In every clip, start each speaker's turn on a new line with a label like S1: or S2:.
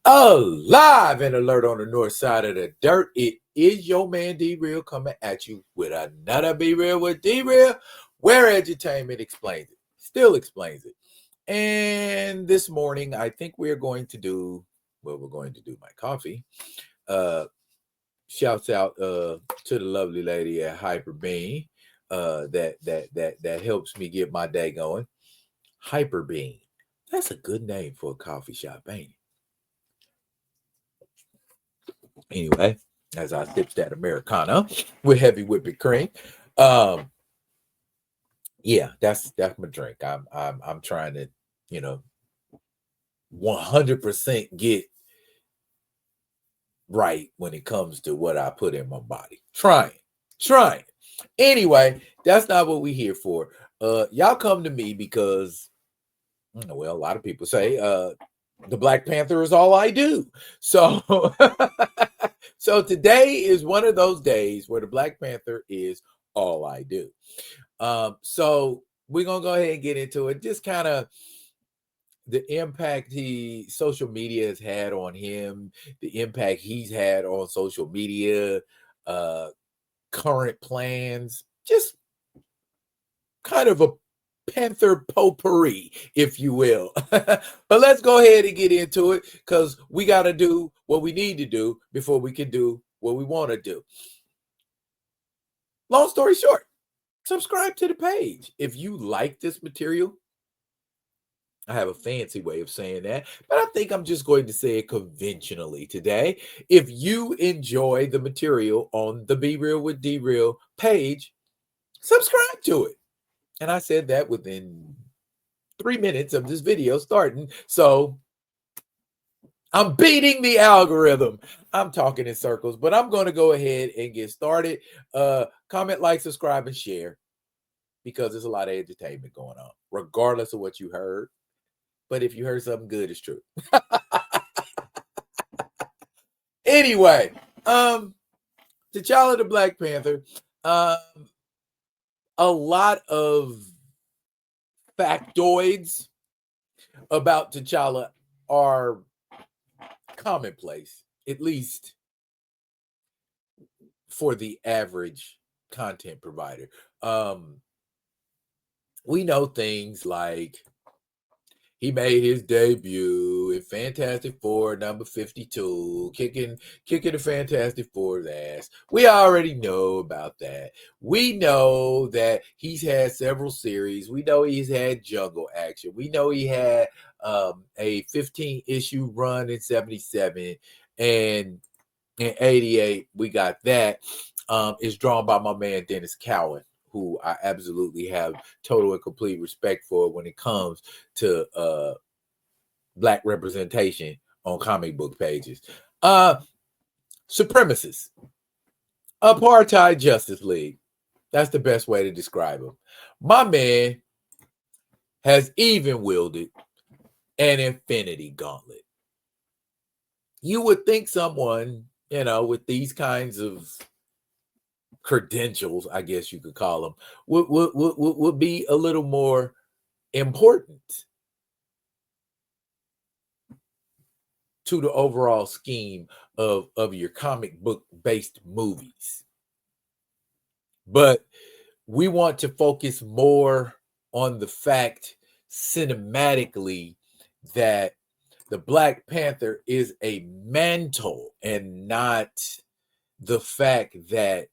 S1: Alive and alert on the north side of the dirt. It is your man D-Real coming at you with another Be Real with D-Real, where Edutainment explains it, still explains it. And this morning, I think we're going to do, well, we're going to do my coffee. Shouts out to the lovely lady at Hyper Bean that helps me get my day going. Hyper Bean. That's a good name for a coffee shop, ain't it? Anyway, as I sips that Americano with heavy whipping cream. Yeah, that's my drink. I'm trying to, 100% get right when it comes to what I put in my body. Trying. Anyway, that's not what we're here for. Y'all come to me because, well, a lot of people say the Black Panther is all I do. So so today is one of those days where the Black Panther is all I do. So we're gonna go ahead and get into it. Just kind of the impact social media has had on him, the impact he's had on social media, current plans, just kind of a Panther potpourri, if you will. But let's go ahead and get into it because we got to do what we need to do before we can do what we want to do. Long story short, subscribe to the page. If you like this material, I have a fancy way of saying that, but I think I'm just going to say it conventionally today. If you enjoy the material on the Be Real with D-Real page, subscribe to it. And I said that within 3 minutes of this video starting. So I'm beating the algorithm. I'm talking in circles, but I'm going to go ahead and get started. Comment, like, subscribe, and share because there's a lot of entertainment going on, regardless of what you heard. But if you heard something good, it's true. Anyway, T'Challa the Black Panther. A lot of factoids about T'Challa are commonplace, at least for the average content provider. We know things like he made his debut in Fantastic Four number 52, kicking the Fantastic Four's ass. We already know about that. We know that he's had several series. We know he's had Jungle Action. We know he had a 15-issue run in 77, and in 88 we got that. It's drawn by my man Dennis Cowan, who I absolutely have total and complete respect for when it comes to Black representation on comic book pages. Supremacists. Apartheid Justice League. That's the best way to describe them. My man has even wielded an infinity gauntlet. You would think someone, with these kinds of credentials, I guess you could call them, would be a little more important to the overall scheme of your comic book based movies. But we want to focus more on the fact cinematically that the Black Panther is a mantle and not the fact that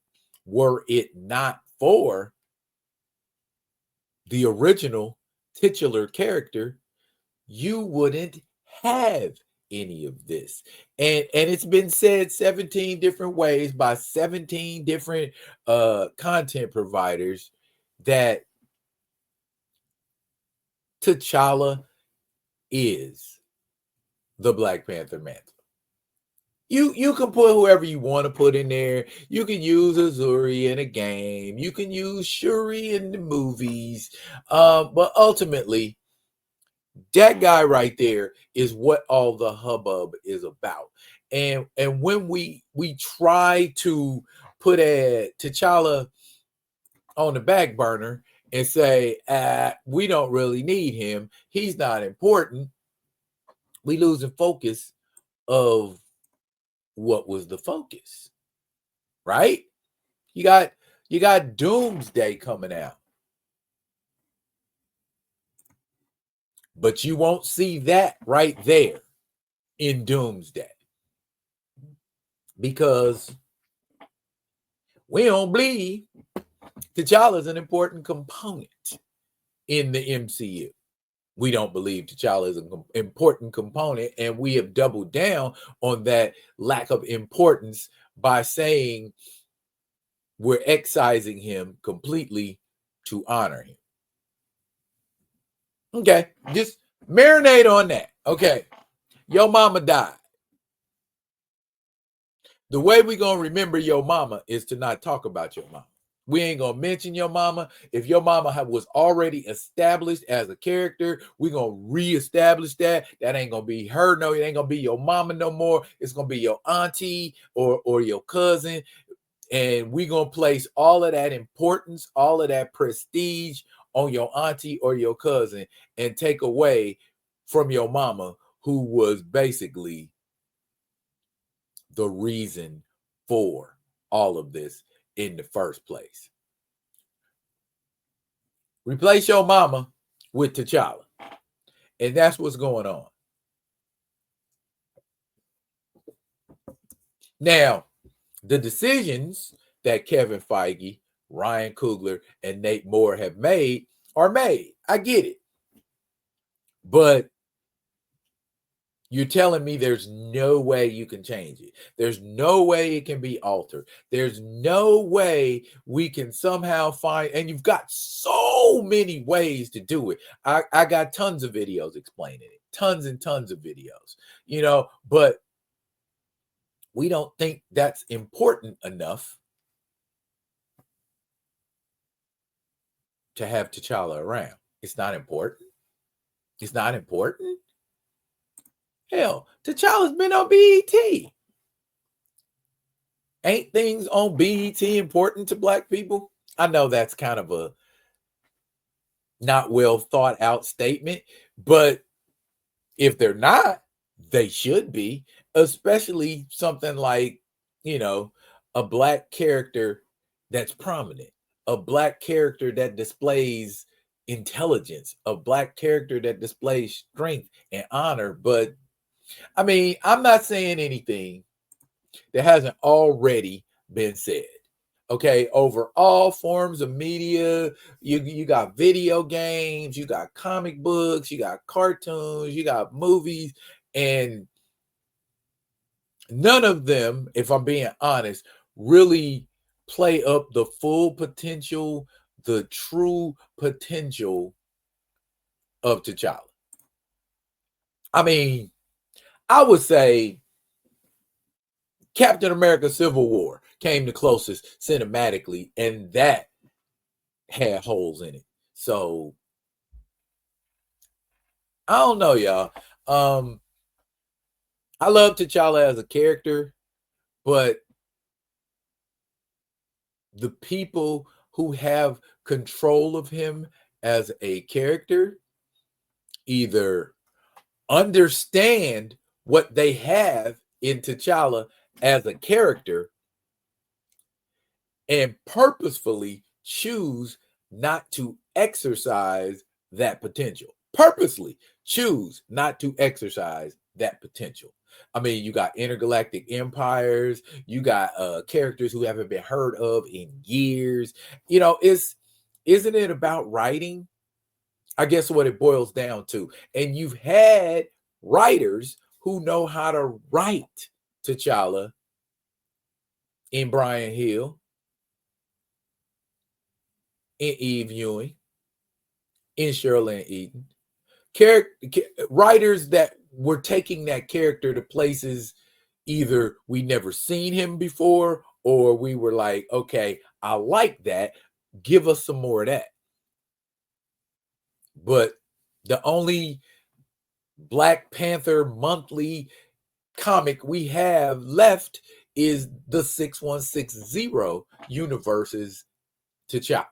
S1: were it not for the original titular character, you wouldn't have any of this. And it's been said 17 different ways by 17 different content providers that T'Challa is the Black Panther mantle. You can put whoever you want to put in there. You can use Azuri in a game. You can use Shuri in the movies. But ultimately, that guy right there is what all the hubbub is about. And when we try to put a T'Challa on the back burner and say, we don't really need him, he's not important, we losing focus of what was the focus, right? You got Doomsday coming out. But you won't see that right there in Doomsday. Because we don't believe T'Challa is an important component in the MCU. We don't believe T'Challa is an important component, and we have doubled down on that lack of importance by saying we're excising him completely to honor him. Okay, just marinate on that. Okay, your mama died. The way we're going to remember your mama is to not talk about your mama. We ain't going to mention your mama. If your mama was already established as a character, we're going to reestablish that. That ain't going to be her. No, it ain't going to be your mama no more. It's going to be your auntie or your cousin. And we're going to place all of that importance, all of that prestige on your auntie or your cousin and take away from your mama, who was basically the reason for all of this in the first place. Replace your mama with T'Challa. And that's what's going on. Now, the decisions that Kevin Feige, Ryan Coogler, and Nate Moore have made are made. I get it. But you're telling me there's no way you can change it. There's no way it can be altered. There's no way we can somehow find, and you've got so many ways to do it. I got tons of videos explaining it, tons and tons of videos, but we don't think that's important enough to have T'Challa around. It's not important. It's not important. Hell, T'Challa's been on BET. Ain't things on BET important to Black people? I know that's kind of a not well thought out statement, but if they're not, they should be, especially something like, a Black character that's prominent, a Black character that displays intelligence, a Black character that displays strength and honor. But I mean, I'm not saying anything that hasn't already been said. Okay, over all forms of media, you got video games, you got comic books, you got cartoons, you got movies, and none of them, if I'm being honest, really play up the full potential, the true potential of T'Challa. I mean, I would say Captain America Civil War came the closest cinematically, and that had holes in it. So I don't know, y'all. I love T'Challa as a character, but the people who have control of him as a character either understand what they have in T'Challa as a character and purposefully choose not to exercise that potential. Purposely choose not to exercise that potential. I mean, you got intergalactic empires, you got characters who haven't been heard of in years. Isn't it about writing? I guess what it boils down to. And you've had writers who know how to write T'Challa in Brian Hill, in Eve Ewing, in Sherilyn Eden. Writers that were taking that character to places either we never seen him before, or we were like, okay, I like that. Give us some more of that. But the only Black Panther monthly comic we have left is the 6160 universe's T'Challa.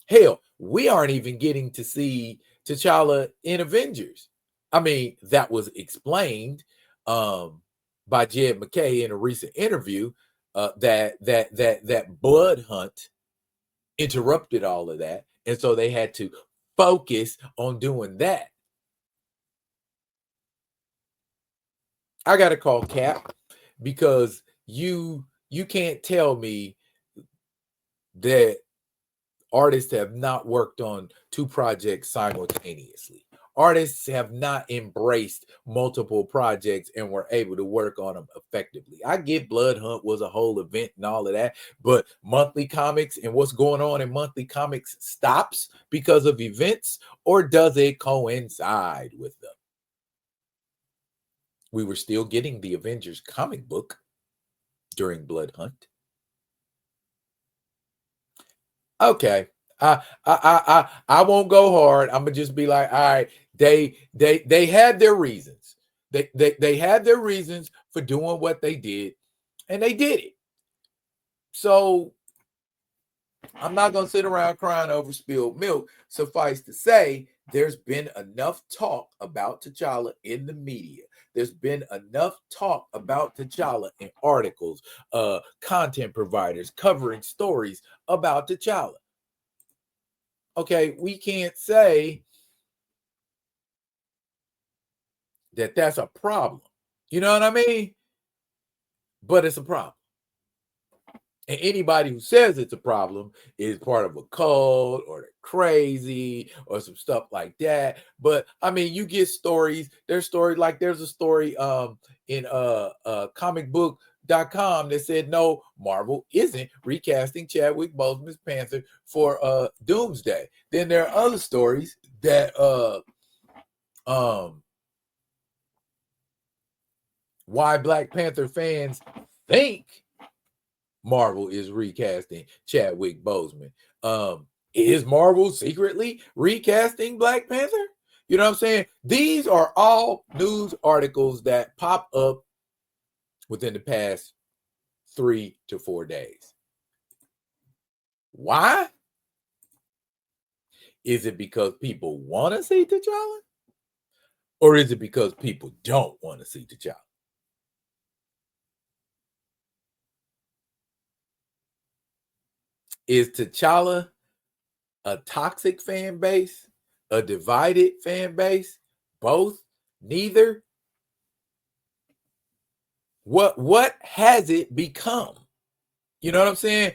S1: Hell, we aren't even getting to see T'Challa in Avengers. I mean, that was explained by Jed McKay in a recent interview, that blood hunt interrupted all of that, and so they had to focus on doing that. I got to call Cap, because you can't tell me that artists have not worked on 2 projects simultaneously. Artists have not embraced multiple projects and were able to work on them effectively. I get Blood Hunt was a whole event and all of that, but monthly comics and what's going on in monthly comics stops because of events, or does it coincide with them? We were still getting the Avengers comic book during Blood Hunt. Okay. I won't go hard. I'm gonna just be like, all right, they had their reasons. They had their reasons for doing what they did, and they did it. So I'm not gonna sit around crying over spilled milk. Suffice to say, there's been enough talk about T'Challa in the media. There's been enough talk about T'Challa in articles, content providers covering stories about T'Challa. Okay, we can't say that that's a problem. You know what I mean? But it's a problem. And anybody who says it's a problem is part of a cult, or they're crazy, or some stuff like that. But I mean, you get stories. There's stories, like there's a story in comicbook.com that said no, Marvel isn't recasting Chadwick Boseman's Panther for Doomsday. Then there are other stories that why Black Panther fans think Marvel is recasting Chadwick Boseman. Is Marvel secretly recasting Black Panther? You know what I'm saying? These are all news articles that pop up within the past 3 to 4 days. Why? Is it because people want to see T'Challa? Or is it because people don't want to see T'Challa? Is T'Challa a toxic fan base, a divided fan base, both, neither? What has it become? You know what I'm saying?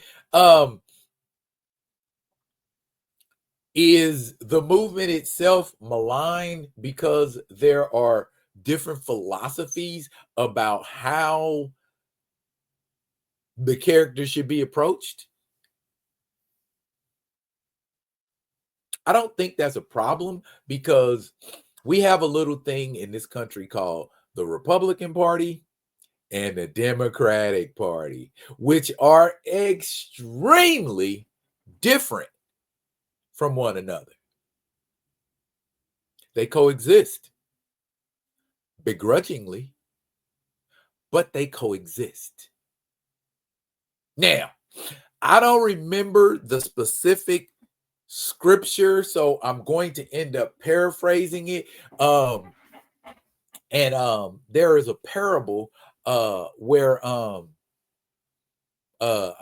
S1: Is the movement itself maligned because there are different philosophies about how the character should be approached? I don't think that's a problem, because we have a little thing in this country called the Republican Party and the Democratic Party, which are extremely different from one another. They coexist begrudgingly, but they coexist. Now, I don't remember the specific scripture, so I'm going to end up paraphrasing it. There is a parable where I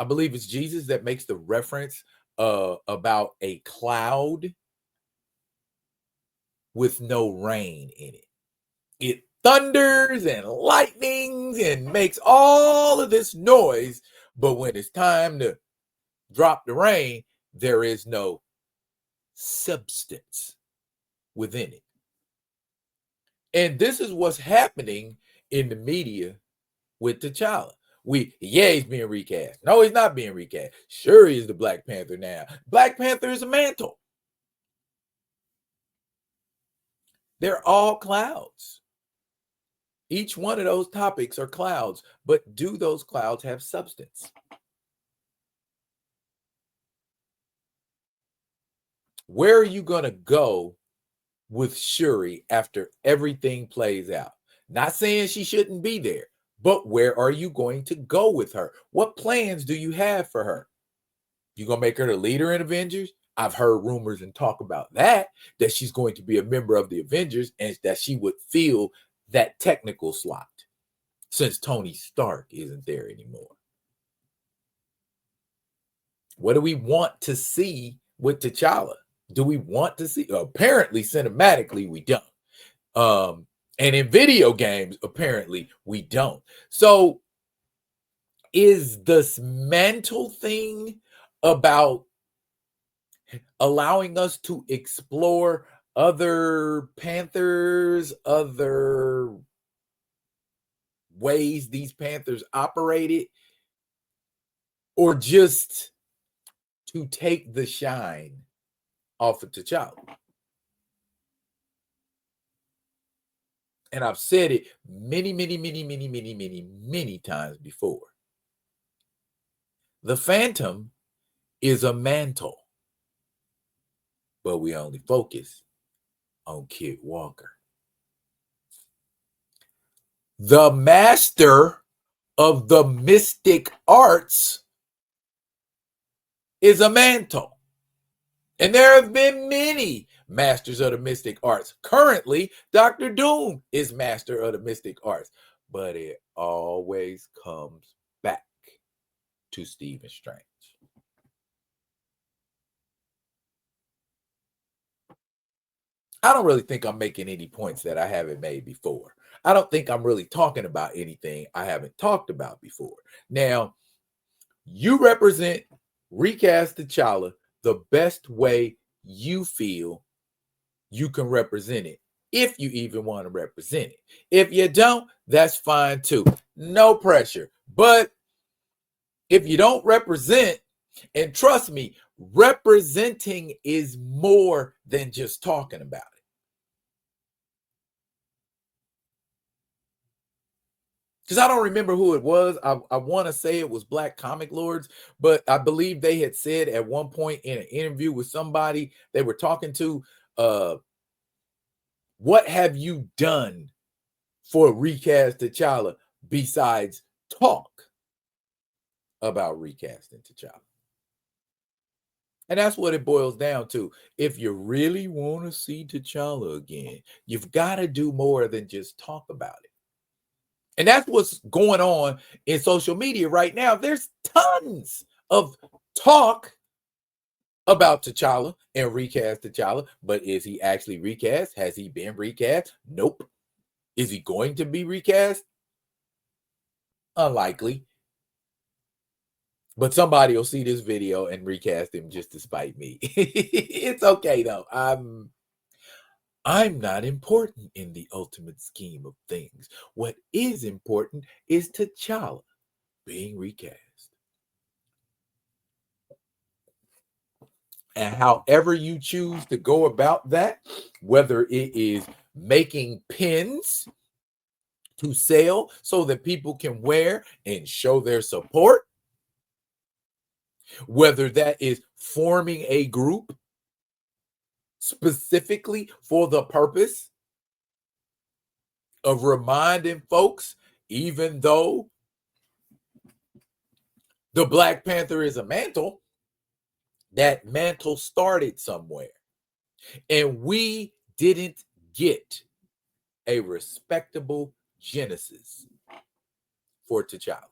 S1: believe it's Jesus that makes the reference about a cloud with no rain in it. It thunders and lightnings and makes all of this noise, but when it's time to drop the rain, there is no substance within it. And this is what's happening in the media with T'Challa. He's being recast. No, he's not being recast. Shuri is the Black Panther now. Black Panther is a mantle. They're all clouds. Each one of those topics are clouds, but do those clouds have substance? Where are you going to go with Shuri after everything plays out? Not saying she shouldn't be there, but where are you going to go with her? What plans do you have for her? You going to make her the leader in Avengers? I've heard rumors and talk about that she's going to be a member of the Avengers and that she would fill that technical slot since Tony Stark isn't there anymore. What do we want to see with T'Challa? Do we want to see? Apparently, cinematically, we don't. And in video games, apparently, we don't. So, is this mantle thing about allowing us to explore other Panthers, other ways these Panthers operated, or just to take the shine off of T'Challa? And I've said it many times before. The Phantom is a mantle, but we only focus on Kid Walker. The master of the mystic arts is a mantle. And there have been many masters of the mystic arts. Currently, Dr. Doom is master of the mystic arts. But it always comes back to Stephen Strange. I don't really think I'm making any points that I haven't made before. I don't think I'm really talking about anything I haven't talked about before. Now, you represent recast T'Challa the best way you feel you can represent it, if you even want to represent it. If you don't, that's fine too. No pressure. But if you don't represent, and trust me, representing is more than just talking about it. Because I don't remember who it was. I want to say it was Black Comic Lords, but I believe they had said at one point in an interview with somebody they were talking to, what have you done for recast T'Challa besides talk about recasting T'Challa? And that's what it boils down to. If you really want to see T'Challa again, you've got to do more than just talk about it. And that's what's going on in social media right now. There's tons of talk about T'Challa and recast T'Challa, but is he actually recast? Has he been recast? Nope. Is he going to be recast? Unlikely. But somebody will see this video and recast him just to spite me. It's okay though. I'm not important in the ultimate scheme of things. What is important is T'Challa being recast. And however you choose to go about that, whether it is making pins to sell so that people can wear and show their support, whether that is forming a group specifically for the purpose of reminding folks, even though the Black Panther is a mantle, that mantle started somewhere. And we didn't get a respectable genesis for T'Challa.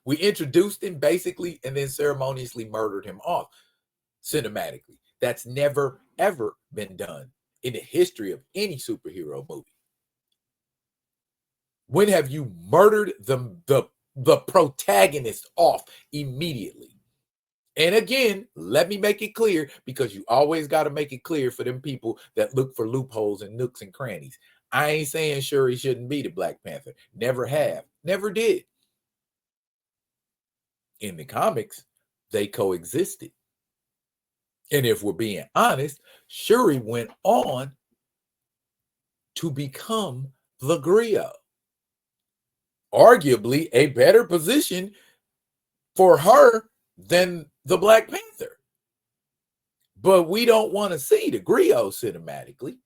S1: We introduced him basically and then ceremoniously murdered him off cinematically. That's never, ever been done in the history of any superhero movie. When have you murdered the protagonist off immediately? And again, let me make it clear, because you always got to make it clear for them people that look for loopholes and nooks and crannies. I ain't saying Shuri shouldn't be the Black Panther. Never have. Never did. In the comics, they coexisted. And if we're being honest, Shuri went on to become the griot. Arguably a better position for her than the Black Panther. But we don't want to see the griot cinematically.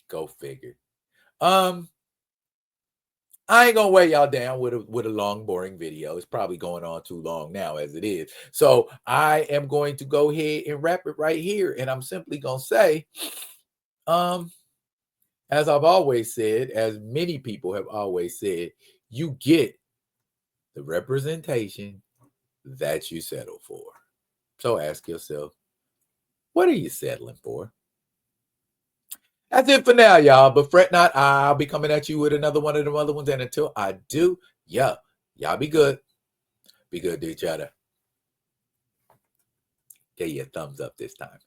S1: Go figure. I ain't gonna weigh y'all down with a long, boring video. It's probably going on too long now as it is. So I am going to go ahead and wrap it right here. And I'm simply gonna say, um, as I've always said, as many people have always said, you get the representation that you settle for. So ask yourself, what are you settling for? That's it for now, y'all. But fret not, I'll be coming at you with another one of them other ones. And until I do, y'all be good. Be good to each other. Get you a thumbs up this time.